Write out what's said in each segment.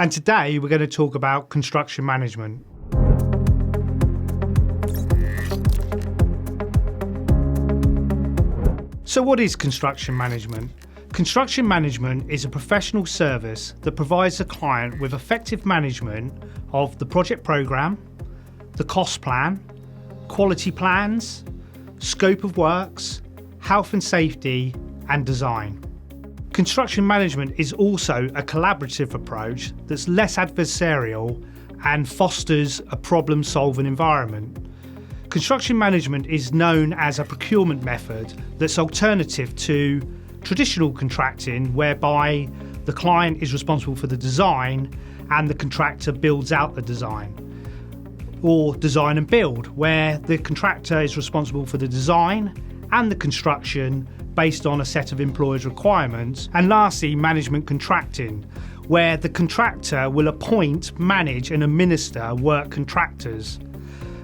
And today we're going to talk about construction management. So what is construction management? Construction management is a professional service that provides the client with effective management of the project programme, the cost plan, quality plans, scope of works, health and safety, and design. Construction management is also a collaborative approach that's less adversarial and fosters a problem-solving environment. Construction management is known as a procurement method that's alternative to traditional contracting, whereby the client is responsible for the design and the contractor builds out the design. Or design and build, where the contractor is responsible for the design and the construction based on a set of employer's requirements. And lastly, management contracting, where the contractor will appoint, manage and administer work contractors.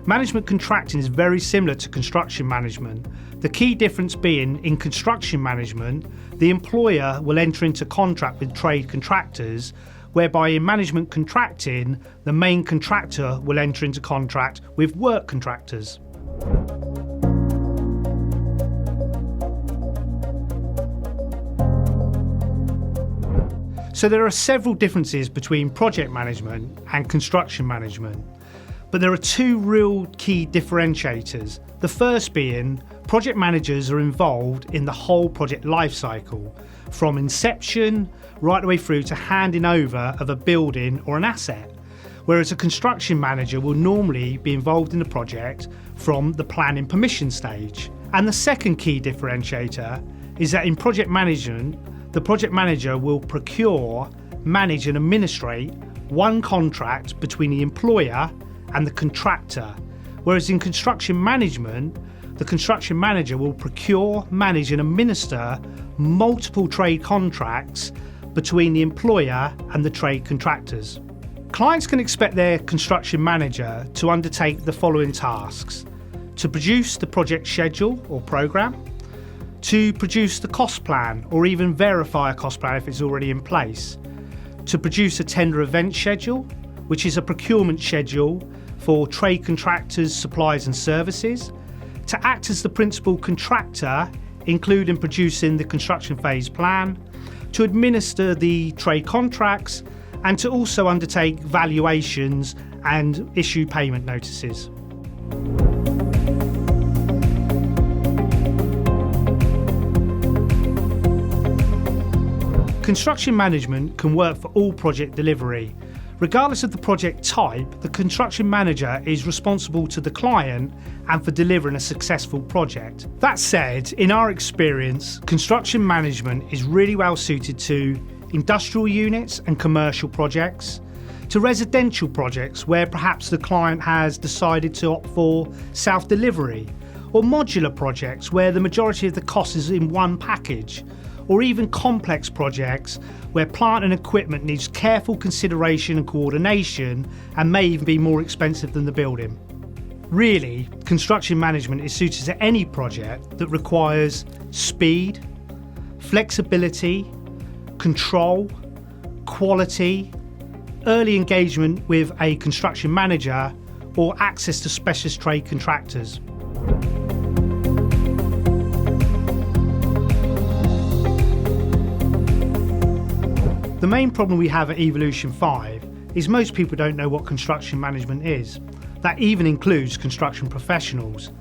Management contracting is very similar to construction management. The key difference being, in construction management, the employer will enter into contract with trade contractors, whereby in management contracting, the main contractor will enter into contract with work contractors. So there are several differences between project management and construction management, but there are two real key differentiators. The first being, project managers are involved in the whole project lifecycle, from inception right the way through to handing over of a building or an asset, whereas a construction manager will normally be involved in the project from the planning permission stage. And the second key differentiator is that in project management, the project manager will procure, manage and administrate one contract between the employer and the contractor, whereas in construction management, the construction manager will procure, manage and administer multiple trade contracts between the employer and the trade contractors. Clients can expect their construction manager to undertake the following tasks: to produce the project schedule or programme, to produce the cost plan or even verify a cost plan if it's already in place, to produce a tender event schedule, which is a procurement schedule for trade contractors, supplies and services, to act as the principal contractor, including producing the construction phase plan, to administer the trade contracts, and to also undertake valuations and issue payment notices. Construction management can work for all project delivery. Regardless of the project type, the construction manager is responsible to the client and for delivering a successful project. That said, in our experience, construction management is really well suited to industrial units and commercial projects, to residential projects where perhaps the client has decided to opt for self-delivery, or modular projects where the majority of the cost is in one package, or even complex projects where plant and equipment needs careful consideration and coordination and may even be more expensive than the building. Really, construction management is suited to any project that requires speed, flexibility, control, quality, early engagement with a construction manager, or access to specialist trade contractors. The main problem we have at Evolution 5 is most people don't know what construction management is. That even includes construction professionals.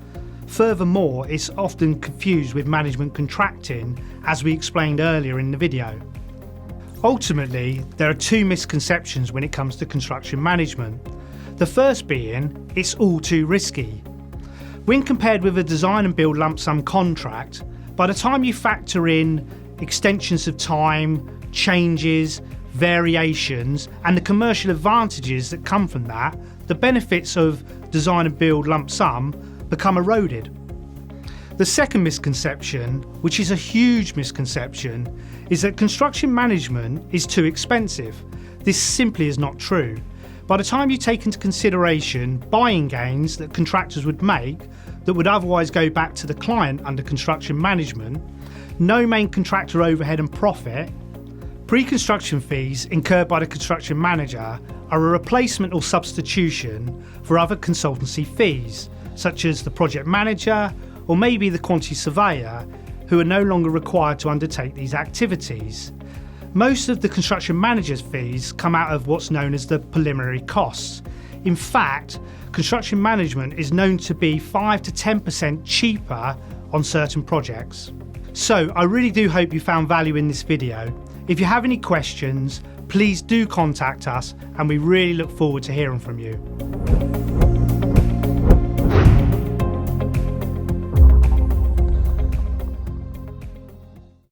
Furthermore, it's often confused with management contracting, as we explained earlier in the video. Ultimately, there are two misconceptions when it comes to construction management. The first being, it's all too risky. When compared with a design and build lump sum contract, by the time you factor in extensions of time, changes, variations, and the commercial advantages that come from that, the benefits of design and build lump sum become eroded. The second misconception, which is a huge misconception, is that construction management is too expensive. This simply is not true. By the time you take into consideration buying gains that contractors would make that would otherwise go back to the client under construction management, no main contractor overhead and profit, Pre-construction fees incurred by the construction manager are a replacement or substitution for other consultancy fees, such as the project manager or maybe the quantity surveyor, who are no longer required to undertake these activities. Most of the construction manager's fees come out of what's known as the preliminary costs. In fact, construction management is known to be 5 to 10% cheaper on certain projects. So I really do hope you found value in this video. If you have any questions, please do contact us and we really look forward to hearing from you.